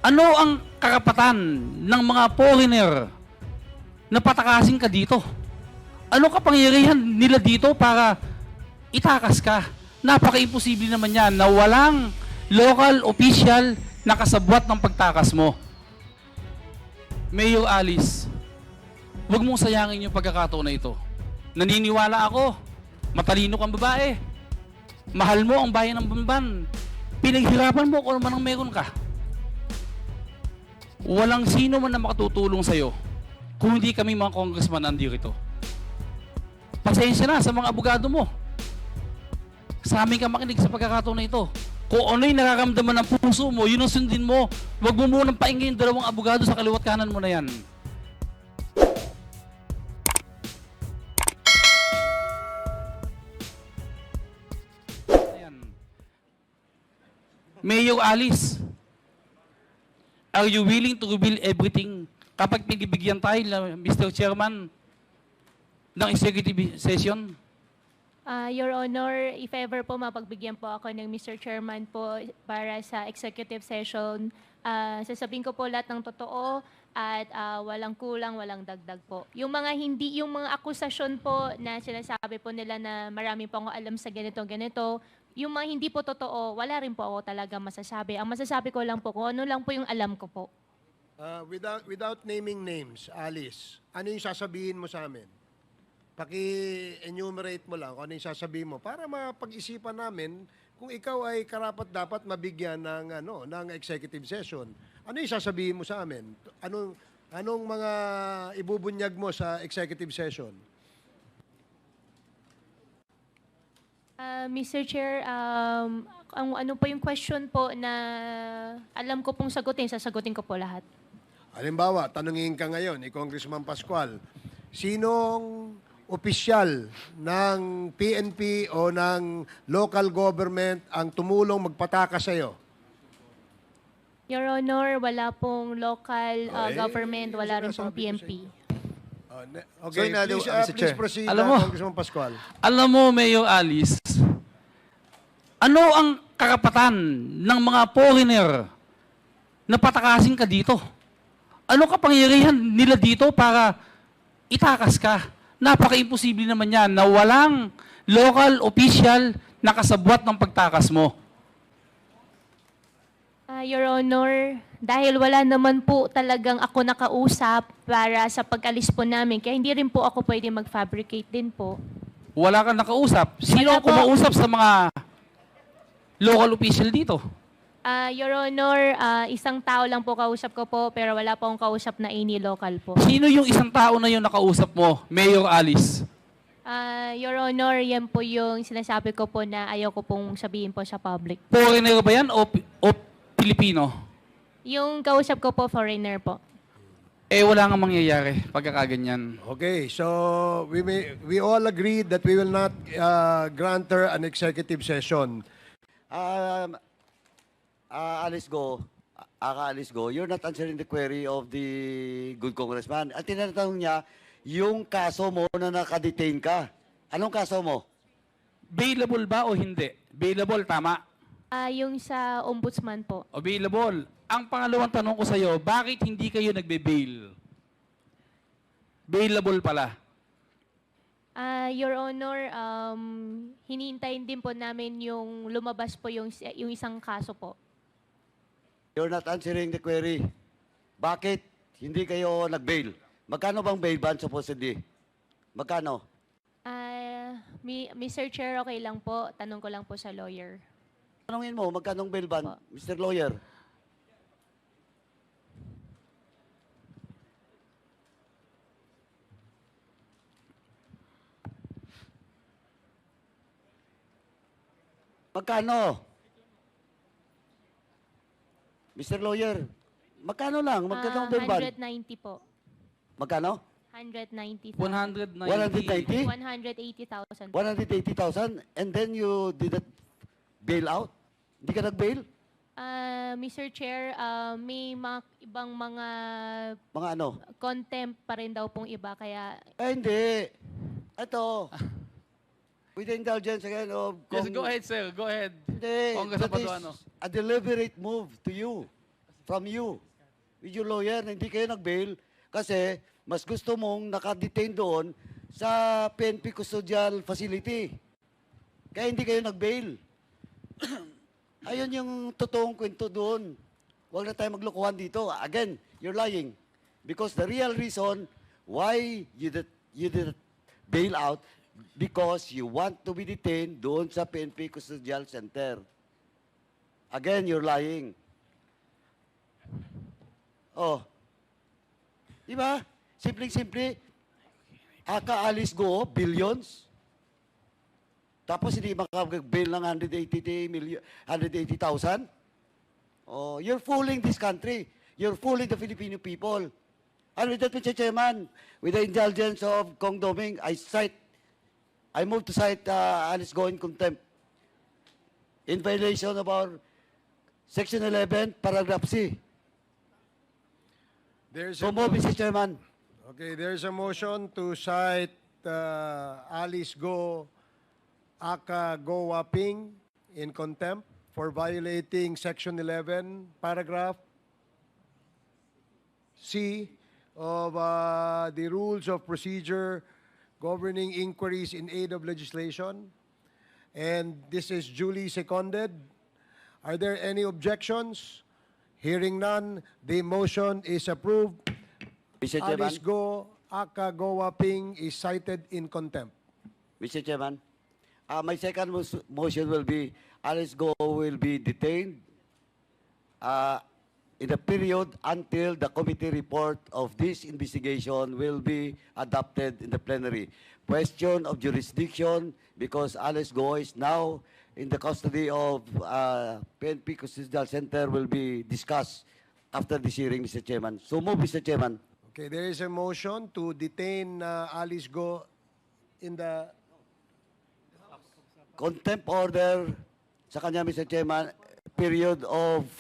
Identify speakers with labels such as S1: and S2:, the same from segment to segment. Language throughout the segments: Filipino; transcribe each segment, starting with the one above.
S1: Ano ang karapatan ng mga foreigner na patakasin ka dito? Ano kapangyarihan nila dito para itakas ka? Napaka-imposible naman yan na walang local official na kasabwat ng pagtakas mo. Mayor Alice, huwag mong sayangin yung pagkakataon na ito. Naniniwala ako, matalino kang babae. Mahal mo ang bayan ng Bamban. Pinaghirapan mo kung man ang meron ka. Walang sino man na makatutulong sa'yo kung hindi kami mga congressman nandito. Pasensya na sa mga abogado mo. Sa amin ka makinig sa pagkakataon na ito. Kung ano yung nararamdaman ng puso mo, yun ang sundin mo. Huwag mo munang paingin yung dalawang abogado sa kaliwat kanan mo na yan. Ayan. Mayor Alice, are you willing to reveal everything kapag pinibigyan tayo, Mr. Chairman, ng executive session?
S2: Your Honor, if ever po mapagbigyan po ako ng Mr. Chairman po para sa executive session, sasabihin ko po lahat ng totoo at walang kulang, walang dagdag po. Yung mga akusasyon po na sinasabi po nila na marami po ako alam sa ganito, yung mga hindi po totoo, wala rin po ako talaga masasabi. Ang masasabi ko lang po kung ano lang po yung alam ko po.
S3: Without naming names, Alice, ano yung sasabihin mo sa amin? Paki-enumerate mo lang kung ano yung sasabihin mo para mapag-isipan namin kung ikaw ay karapat-dapat mabigyan ng executive session. Ano yung sasabihin mo sa amin? Anong mga ibubunyag mo sa executive session?
S2: Mr. Chair, ano po yung question po na alam ko pong sasagutin ko po lahat.
S3: Halimbawa, tanungin ka ngayon ni Congressman Pascual, sinong opisyal ng PNP o ng local government ang tumulong magpataka sa iyo?
S2: Your Honor, wala pong local
S3: Okay.
S2: government, wala rin pong
S3: Sinasabi ko sa
S2: PNP.
S3: Okay, please proceed,
S1: Alam mo,
S3: Congressman Pascual.
S1: Alam mo, Mayor Alice, ano ang karapatan ng mga foreigner na patakasin ka dito? Ano kapangyarihan nila dito para itakas ka? Napaka-imposible naman yan na walang local official na kasabwat ng pagtakas mo.
S2: Your Honor, dahil wala naman po talagang ako nakausap para sa pag-alis po namin, kaya hindi rin po ako pwede mag-fabricate din po.
S1: Wala kang nakausap. Sino
S2: Wala
S1: ang
S2: po.
S1: kumausap sa mga local official dito?
S2: Your Honor, isang tao lang po kausap ko po, pero wala po akong kausap na any local po.
S1: Sino yung isang tao na yung nakausap mo, Mayor Alice?
S2: Your Honor, yan po yung sinasabi ko po na ayaw ko pong sabihin po sa public.
S1: Foreigner ba yan o Pilipino?
S2: Yung kausap ko po, foreigner po.
S1: Eh, wala nga mangyayari pagkakaganyan.
S3: Okay, so we all agree that we will not grant her an executive session.
S4: Alice Go, you're not answering the query of the good congressman. At tinatanong niya, yung kaso mo na nakadetain ka. Anong kaso mo?
S1: Bailable ba o hindi? Bailable, tama.
S2: Yung sa ombudsman po.
S1: Available. Ang pangalawang tanong ko sa iyo, bakit hindi kayo nagbe-bail? Bailable pala.
S2: Your Honor, hinintayin din po namin yung lumabas po yung isang kaso po.
S4: You're not answering the query. Bakit hindi kayo nag-bail? Magkano bang bail ban supposedly? Magkano?
S2: Mr. Chair, okay lang po. Tanong ko lang po sa lawyer.
S4: Tanungin mo, magkano bail ban,
S2: Opo.
S4: Mr. Lawyer? Magkano? Mr. Lawyer, magkano lang? Magkano bail ban?
S2: 190 po.
S4: Magkano?
S2: 190,000.
S1: 190.
S4: 190?
S2: 180,000 po.
S4: 180,000? And then you did not bail out? Hindi ka nag-bail?
S2: Mr. Chair, may ibang mga
S4: Mga ano?
S2: contempt pa rin daw pong iba, kaya
S4: Hindi. Ito. With the indulgence again of...
S1: Yes, go ahead, sir. Go ahead.
S4: Hindi.
S1: Congressman
S4: That is
S1: Paduano.
S4: a deliberate move to you. from you, with your lawyer, na hindi kayo nag-bail kasi mas gusto mong nakadetain doon sa PNP Custodial Facility. Kaya hindi kayo nag-bail. Ayun yung totoong kwento doon. Huwag na tayo maglokohan dito. Again, you're lying. Because the real reason why you did bail out, because you want to be detained doon sa PNP Custodial Center. Again, you're lying. Oh. Di ba? Simpleng-simple. Aka-alis go, billions. Tapos hindi makapag-bail ng 180,000? Oh, you're fooling this country. You're fooling the Filipino people. And with that, Mr. Chairman, with the indulgence of Kong Doming, I move to cite Alice Go in contempt in violation of our Section 11, Paragraph C.
S3: There's
S4: So move, Mr. Chairman.
S3: Okay, there's a motion to cite Alice Go, aka Go Waping, in contempt for violating Section 11, Paragraph C of the Rules of Procedure governing inquiries in aid of legislation. And this is duly seconded. Are there any objections? Hearing none, the motion is approved.
S4: Mr. Chairman.
S3: Alice Go, aka Go Waping, is cited in contempt.
S4: Mr. Chairman, my second motion will be Alice Go will be detained in the period until the committee report of this investigation will be adopted in the plenary. Question of jurisdiction, because Alice Go is now in the custody of PNP Custodial Center, will be discussed after this hearing, Mr. Chairman. So move, Mr. Chairman.
S3: Okay, there is a motion to detain Alice Go in the...
S4: Contempt order sa kanya, Mr. Chairman, period of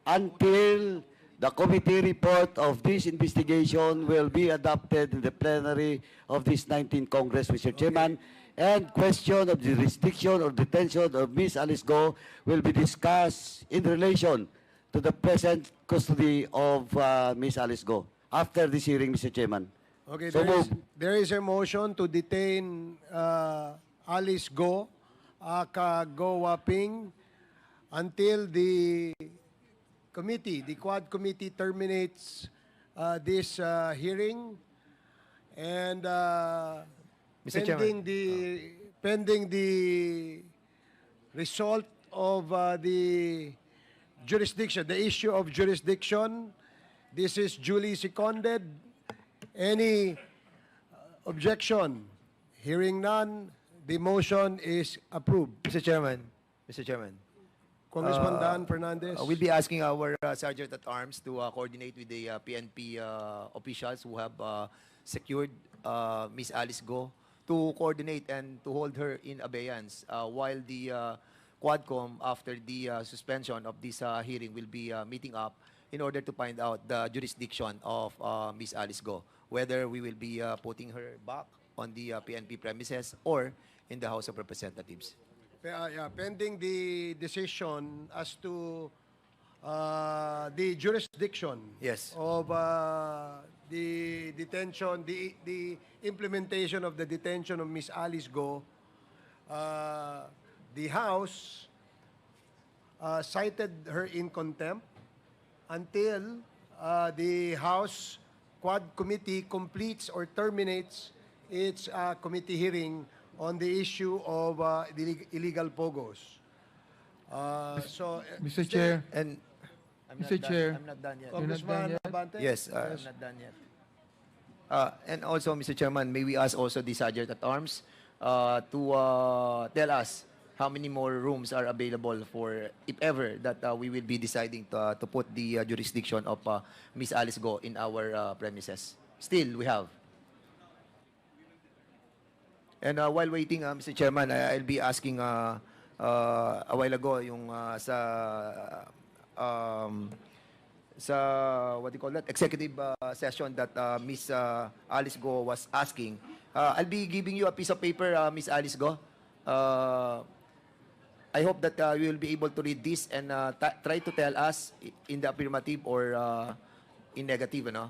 S4: until the committee report of this investigation will be adopted in the plenary of this 19th Congress, Mr. Chairman. And question of jurisdiction or detention of Ms. Alice Go will be discussed in relation to the present custody of Ms. Alice Go after this hearing, Mr. Chairman.
S3: Okay,
S4: So
S3: there is a motion to detain Alice Go, aka Go Waping, until the committee, the Quad Committee, terminates this hearing. And
S5: Mr. Chairman.
S3: pending the result of the jurisdiction, the issue of jurisdiction, this is duly seconded. Any objection? Hearing none, the motion is approved.
S5: Mr. Chairman. Mr. Chairman.
S3: Congressman Dan Fernandez.
S5: We'll be asking our Sergeant at Arms to coordinate with the PNP officials who have secured Ms. Alice Go to coordinate and to hold her in abeyance while the Quadcom, after the suspension of this hearing, will be meeting up in order to find out the jurisdiction of Ms. Alice Go, whether we will be putting her back on the PNP premises or in the House of Representatives.
S3: Pending the decision as to the jurisdiction
S5: Yes.
S3: of the detention, the implementation of the detention of Miss Alice Go, the House cited her in contempt until the House Quad Committee completes or terminates its committee hearing on the issue of the illegal pogos.
S6: Mr. Chair,
S5: And I'm
S6: Mr.
S5: not
S6: Chair.
S5: Done, I'm not done yet.
S3: Congressman
S6: yet?
S3: Abante?
S5: Yes, I'm not done yet. And also, Mr. Chairman, may we ask also the Sergeant at Arms to tell us how many more rooms are available for, if ever, that we will be deciding to put the jurisdiction of Ms. Alice Go in our premises. Still, we have. And while waiting, Mr. Chairman, I'll be asking a while ago yung sa what do you call that, executive session that Miss Alice Go was asking. I'll be giving you a piece of paper, Miss Alice Go. I hope that you will be able to read this and try to tell us in the affirmative or in negative, ano?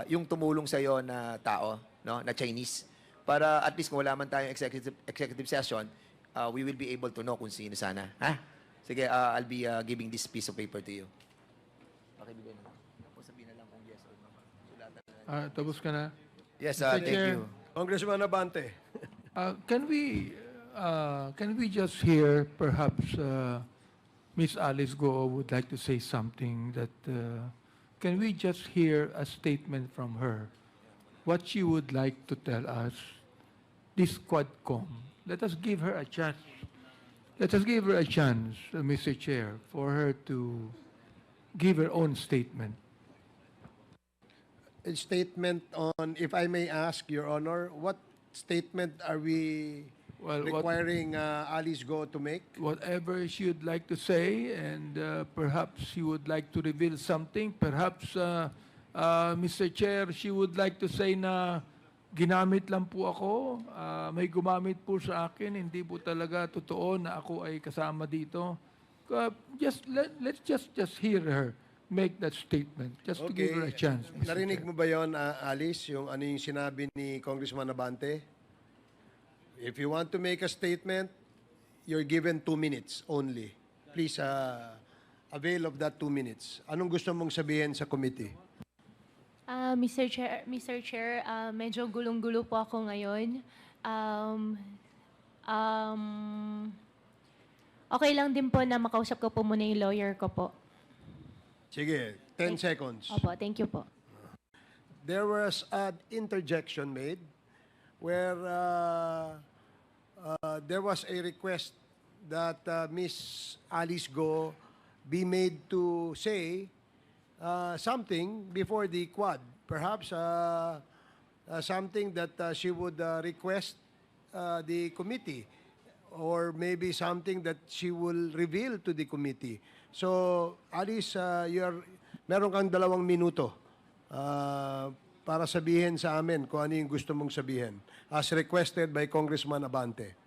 S5: Yung tumulong sa iyo na tao, no, na Chinese, para at least kung wala man tayong executive session, we will be able to know kung sino sana. Ha? Sige, I'll be giving this piece of paper to you. Okay, bigay na. Tapos sabihin na lang kung yes or no. Sulatan na lang.
S6: Tapos ka na?
S5: Yes,
S6: Mr.
S5: thank
S6: Chair.
S5: you.
S3: Congressman Abante.
S6: Can we just hear perhaps Miss Alice Go would like to say something that can we just hear a statement from her what she would like to tell us this Quadcom. Let us give her a chance. Let us give her a chance, Mr. Chair, for her to give her own statement.
S3: A statement on, if I may ask, Your Honor, what statement are we
S6: Well,
S3: requiring Alice Go to make?
S6: whatever she would like to say, and perhaps she would like to reveal something. Perhaps, Mr. Chair, she would like to say na ginamit lang po ako, may gumamit po sa akin, hindi po talaga totoo na ako ay kasama dito. Let's just hear her make that statement, just to give her a chance. Mr.
S3: Narinig
S6: Chair.
S3: mo ba yon, Alice, yung ano yung sinabi ni Congressman Abante? If you want to make a statement, you're given 2 minutes only. Please avail of that 2 minutes. Anong gusto mong sabihin sa committee?
S2: Mr. Chair, medyo gulong-gulo po ako ngayon. Okay lang din po na makausap ko po muna yung lawyer ko po.
S3: Sige, 10 seconds.
S2: Opo, thank you po.
S3: There was an interjection made where there was a request that Miss Alice Go be made to say something before the Quad. Perhaps something that she would request the committee, or maybe something that she will reveal to the committee. So, Alice, meron kang 2 minuto para sabihin sa amin kung ano yung gusto mong sabihin, as requested by Congressman Abante.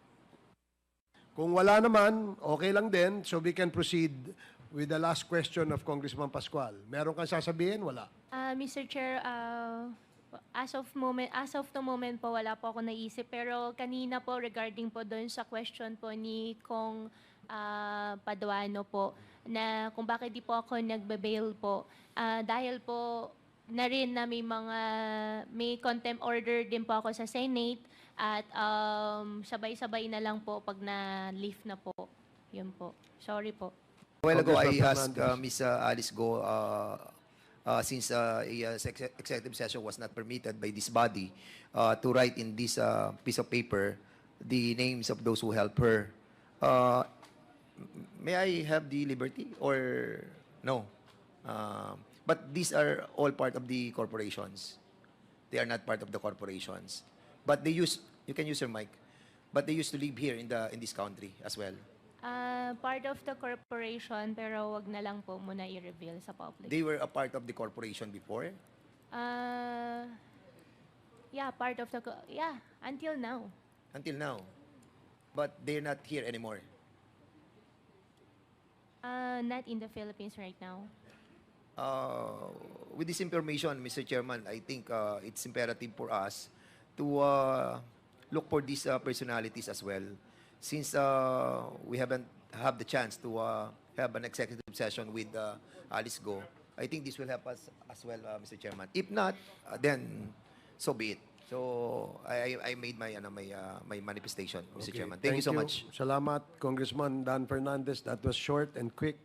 S3: Kung wala naman, okay lang din, so we can proceed with the last question of Congressman Pascual. Meron kang sasabihin? Wala.
S2: Mr. Chair, as of the moment po, wala po ako naisip. Pero kanina po, regarding po doon sa question po ni Kong Paduano po, na kung bakit di po ako nagbe-bail po. Dahil po na rin na may contempt order din po ako sa Senate, at sabay-sabay na lang po pag na-leave na po. Yun po. Sorry po.
S5: A while ago, I
S3: Congressman
S5: asked
S3: Fernandez.
S5: Ms. Alice Go, since executive session was not permitted by this body, to write in this piece of paper the names of those who helped her. May I have the liberty or no? But these are all part of the corporations. They are not part of the corporations. But they you can use your mic, but they used to live here in this country as well.
S2: Part of the corporation, pero wag na lang po muna i-reveal sa public.
S5: They were a part of the corporation before.
S2: Yeah, part of the, until now.
S5: Until now. But they're not here anymore.
S2: Not in the Philippines right now.
S5: With this information, Mr. Chairman, I think it's imperative for us to look for these personalities as well. Since we haven't have the chance to have an executive session with Alice Go, I think this will help us as well, Mr. Chairman. If not, then so be it. So I made my my manifestation, Mr.
S3: Okay,
S5: Chairman. Thank you so much.
S3: Salamat, Congressman Dan Fernandez. That was short and quick.